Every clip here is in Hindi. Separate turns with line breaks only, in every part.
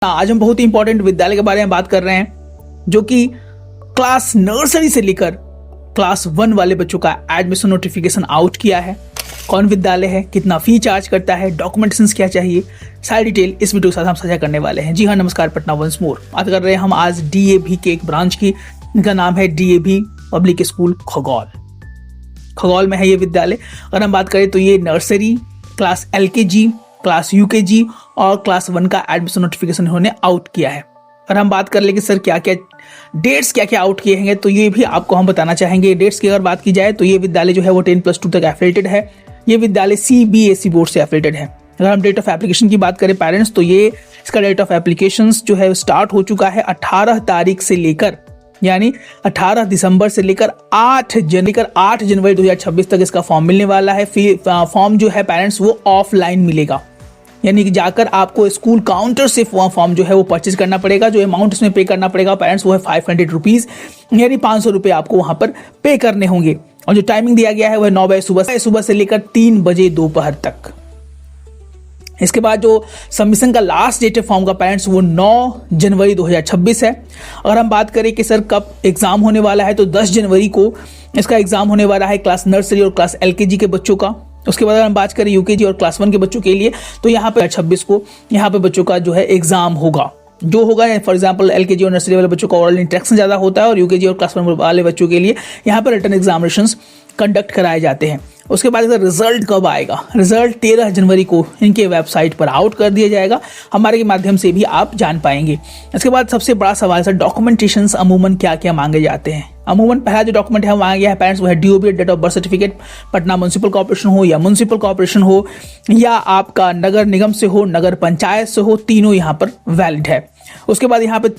आज हम बहुत ही इंपॉर्टेंट विद्यालय के बारे में बात कर रहे हैं जो कि क्लास नर्सरी से लेकर क्लास 1 वाले बच्चों का एडमिशन नोटिफिकेशन आउट किया है। कौन विद्यालय है, कितना फी चार्ज करता है, डॉक्यूमेंटेशंस क्या चाहिए, सारी डिटेल इस वीडियो के साथ हम साझा करने वाले हैं। जी हाँ, नमस्कार, पटना वंस मोर। बात कर रहे हैं हम आज डीएवी के एक ब्रांच की, इनका नाम है डीएवी पब्लिक स्कूल खगौल में है ये विद्यालय। अगर हम बात करें तो ये nursery, class LKG, class UKG और क्लास 1 का एडमिशन नोटिफिकेशन इन्होंने आउट किया है। अगर हम बात कर ले कि सर क्या क्या डेट्स क्या आउट किए हैं, तो ये भी आपको हम बताना चाहेंगे। डेट्स की अगर बात की जाए तो ये विद्यालय जो है वो 10+2 तक एफिलेटेड है। ये विद्यालय CBSE बोर्ड से एफिलेटेड है। अगर हम डेट ऑफ एप्लीकेशन की बात करें पेरेंट्स, तो ये इसका डेट ऑफ एप्लीकेशन जो है स्टार्ट हो चुका है 18 तारीख से लेकर, यानी 18 दिसंबर से लेकर 8 जनवरी 2026 तक इसका फॉर्म मिलने वाला है। फॉर्म जो है पेरेंट्स वो ऑफलाइन मिलेगा, यानी कि जाकर आपको स्कूल काउंटर से फॉर्म जो है वो परचेज करना पड़ेगा। जो अमाउंट इसमें पे करना पड़ेगा पेरेंट्स वो है 500 रुपीज़, यानी 500 रुपये आपको वहाँ पर पे करने होंगे। और जो टाइमिंग दिया गया है वह 9 बजे सुबह से लेकर 3 बजे दोपहर तक। इसके बाद जो सबमिशन का लास्ट डेट है फॉर्म का पेरेंट्स वो 9 जनवरी 2026 है। अगर हम बात करें कि सर कब एग्जाम होने वाला है, तो 10 जनवरी को इसका एग्जाम होने वाला है क्लास नर्सरी और क्लास एलकेजी के बच्चों का। उसके बाद अगर हम बात करें यूकेजी और क्लास 1 के बच्चों के लिए, तो यहाँ पे 26 को यहाँ पे बच्चों का जो है एग्जाम होगा। जो होगा फॉर एग्जाम्पल एलकेजी और नर्सरी वाले बच्चों का ओरल इंटरेक्शन ज़्यादा होता है और यूकेजी और क्लास 1 वाले बच्चों के लिए यहाँ पर रिटन एग्जामिनेशंस कंडक्ट कराए जाते हैं। उसके बाद रिजल्ट कब आएगा, रिजल्ट 13 जनवरी को इनके वेबसाइट पर आउट कर दिया जाएगा, हमारे के माध्यम से भी आप जान पाएंगे। इसके बाद सबसे बड़ा सवाल सर, डॉक्यूमेंटेशंस अमूमन क्या क्या मांगे जाते हैं। अमूमन पहला जो डॉक्यूमेंट है वो मांगा गया है पेरेंट्स, वो है DOB, date of birth certificate, Patna municipal corporation हो या म्यूनसिपल कॉर्पोरेशन हो या आपका नगर निगम से हो, नगर पंचायत से हो, तीनों यहाँ पर वैलिड है। उसके बाद यहाँ पे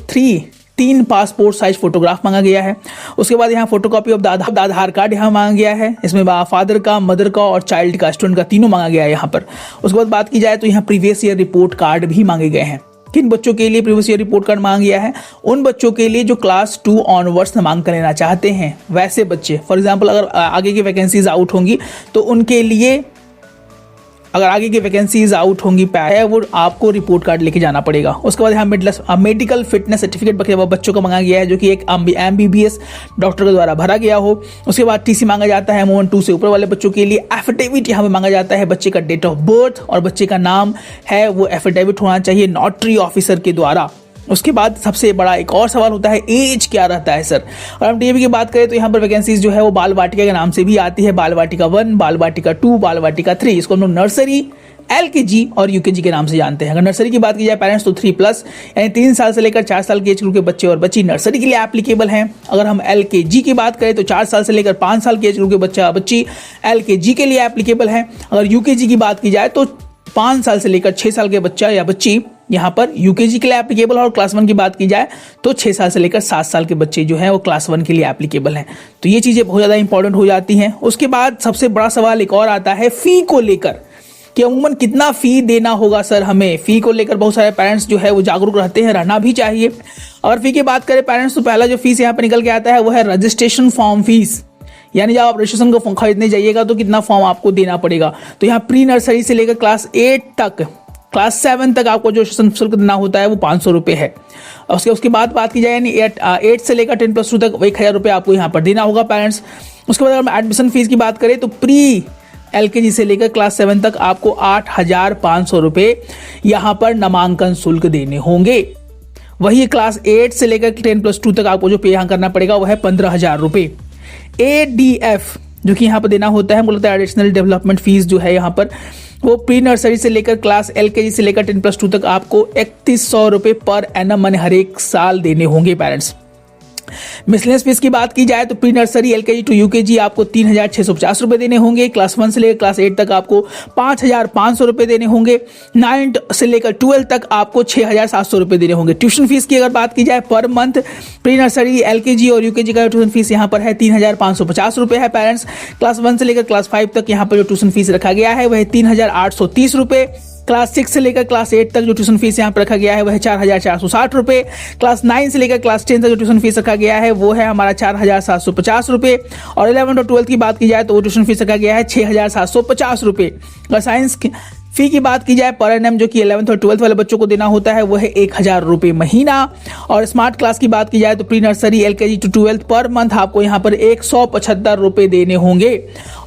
3 पासपोर्ट साइज फोटोग्राफ मांगा गया है। उसके बाद यहाँ फोटोकॉपी ऑफ आधार कार्ड यहाँ मांगा गया है। इसमें फादर का, मदर का और चाइल्ड का, स्टूडेंट का, तीनों मांगा गया है यहाँ पर। उसके बाद बात की जाए तो यहाँ प्रीवियस ईयर रिपोर्ट कार्ड भी मांगे गए हैं। किन बच्चों के लिए प्रीवियस ईयर रिपोर्ट कार्ड मांगा गया है? उन बच्चों के लिए जो क्लास 2 ऑनवर्ड्स नामांकन कर लेना चाहते हैं वैसे बच्चे। फॉर एग्जाम्पल अगर आगे की वैकेंसीज आउट होंगी तो उनके लिए, अगर आगे की वैकेंसीज आउट होंगी वो आपको रिपोर्ट कार्ड लेके जाना पड़ेगा। उसके बाद यहाँ मेडिकल फिटनेस सर्टिफिकेट बच्चों को मांगा गया है, जो कि एक MBBS डॉक्टर के द्वारा भरा गया हो। उसके बाद TC मांगा जाता है मोहन 2 से ऊपर वाले बच्चों के लिए। एफिडेविट यहाँ पे मांगा जाता है, बच्चे का डेट ऑफ बर्थ और बच्चे का नाम है वो एफिडेविट होना चाहिए नोटरी ऑफिसर के द्वारा। उसके बाद सबसे बड़ा एक और सवाल होता है, एज क्या रहता है सर। और हम DAV की बात करें तो यहाँ पर वैकेंसीज जो है वो बाल वाटिका के नाम से भी आती है। बाल वाटिका 1, बाल वाटिका 2, बाल वाटिका 3। इसको हम लोग नर्सरी, LKG और UKG के नाम से जानते हैं। अगर नर्सरी की बात की जाए पेरेंट्स, तो 3+ यानी 3 साल से लेकर 4 साल के एज ग्रुप के बच्चे और बच्ची नर्सरी के लिए एप्लीकेबल हैं। अगर हम LKG की बात करें तो 4 साल से लेकर 5 साल के एज ग्रुप के बच्चा बच्ची LKG के लिए एप्लीकेबल हैं। अगर UKG की बात की जाए तो 5 साल से लेकर 6 साल के बच्चा या बच्ची यहाँ पर UKG के लिए एप्लीकेबल है। और क्लास 1 की बात की जाए तो 6 साल से लेकर 7 साल के बच्चे जो हैं वो क्लास 1 के लिए एप्लीकेबल हैं। तो ये चीज़ें बहुत ज़्यादा इंपॉर्टेंट हो जाती हैं। उसके बाद सबसे बड़ा सवाल एक और आता है फ़ी को लेकर, कि अमूमन कितना फ़ी देना होगा सर हमें। फ़ी को लेकर बहुत सारे पेरेंट्स जो है वो जागरूक रहते हैं, रहना भी चाहिए। और फ़ी की बात करें पेरेंट्स, तो पहला जो फीस यहाँ पर निकल के आता है वो है रजिस्ट्रेशन फॉर्म फीस, यानी जब आप रजिस्ट्रेशन को खरीदने जाइएगा तो कितना फॉर्म आपको देना पड़ेगा। तो यहाँ प्री नर्सरी से लेकर क्लास 8 तक, क्लास 7 तक आपको जो रजिस्ट्रेशन शुल्क देना होता है वो 500 रुपये है। उसके बाद बात की जाए यानी 8 से लेकर 10+2 तक 1000 रुपये आपको यहाँ पर देना होगा पेरेंट्स। उसके बाद अगर एडमिशन फीस की बात करें तो प्री LKG से लेकर क्लास 7 तक आपको 8500 रुपये यहाँ पर नामांकन शुल्क देने होंगे। वही क्लास 8 से लेकर 10+2 तक आपको जो पे यहाँ करना पड़ेगा वह है 15,000 रुपये। ADF जो कि यहाँ पर देना होता है, बोलता है एडिशनल डेवलपमेंट फीस जो है यहाँ पर, वो प्री नर्सरी से लेकर क्लास LKG से लेकर 10+2 तक आपको 3100 रुपये पर एनम यानी हर एक साल देने होंगे पेरेंट्स। मिसलेनियस फीस की बात की जाए तो pre nursery LKG to UKG आपको 3650 रुपये देने होंगे। क्लास 1 से लेकर क्लास 8 तक आपको 5500 रुपये देने होंगे। 9 से लेकर 12 तक आपको 6700 रुपये देने होंगे। ट्यूशन फीस की अगर बात की जाए per month, pre nursery LKG और UKG का ट्यूशन फीस यहाँ पर है 3550 रुपये है पेरेंट्स। क्लास 1 से लेकर क्लास 5 तक यहाँ पर जो ट्यूशन फीस रखा गया है वह 3830 रुपये। क्लास 6 से लेकर क्लास 8 तक जो ट्यूशन फीस यहाँ पर रखा गया है वह है 4460 रुपये। क्लास 9 से लेकर क्लास 10 तक जो ट्यूशन फीस रखा गया है वो है हमारा 4750 रुपये। और 11 और 12 की बात की जाए तो वो ट्यूशन फीस रखा गया है 6750 रुपये। अगर फी की बात की जाए पर एनम जो कि 11th और 12th वाले बच्चों को देना होता है वो है 1000 रुपये महीना। और स्मार्ट क्लास की बात की जाए तो pre nursery LKG to 12th per month आपको यहाँ पर 175 रुपये देने होंगे।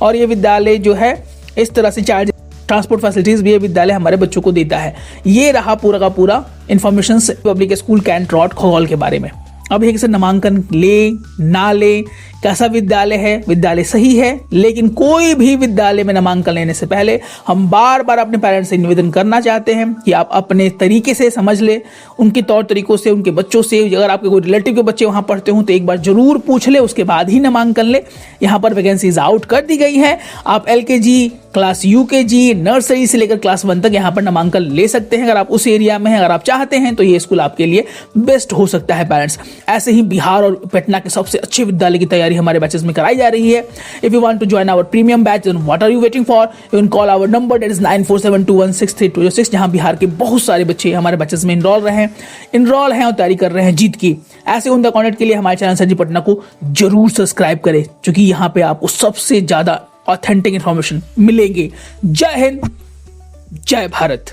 और ये विद्यालय जो है इस तरह से चार्ज ट्रांसपोर्ट फैसिलिटीज भी ये विद्यालय हमारे बच्चों को देता है। ये रहा पूरा का पूरा information public school cantt road Khagaul के बारे में। अब एक से नामांकन ले ना ले, कैसा विद्यालय है, विद्यालय सही है, लेकिन कोई भी विद्यालय में नामांकन लेने से पहले हम बार बार अपने पेरेंट्स से निवेदन करना चाहते हैं कि आप अपने तरीके से समझ ले, उनके तौर तरीकों से, उनके बच्चों से। अगर आपके कोई रिलेटिव के बच्चे वहां पढ़ते हो तो एक बार जरूर पूछ ले, उसके बाद ही नामांकन ले। यहाँ पर वैकेंसीज आउट कर दी गई हैं। आप LKG क्लास UKG नर्सरी से लेकर क्लास 1 तक यहाँ पर नामांकन ले सकते हैं। अगर आप उस एरिया में हैं, अगर आप चाहते हैं तो ये स्कूल आपके लिए बेस्ट हो सकता है पेरेंट्स। ऐसे ही बिहार और पटना के सबसे अच्छे विद्यालय की तैयारी हमारे बैचेस में कराई जा रही है। If you want to join our premium batch then what are you waiting for, you can call our number that is 9472163206, जहां बिहार के बहुत सारे बच्चे हमारे बैचेस में इनरोल हैं और तैयारी कर रहे हैं जीत की। ऐसे उनका कॉन्टेक्ट के लिए हमारे चैनल सर जी पटना को जरूर सब्सक्राइब करें, क्योंकि यहाँ पे आपको सबसे ज्यादा ऑथेंटिक इंफॉर्मेशन मिलेंगे। जय हिंद, जय भारत।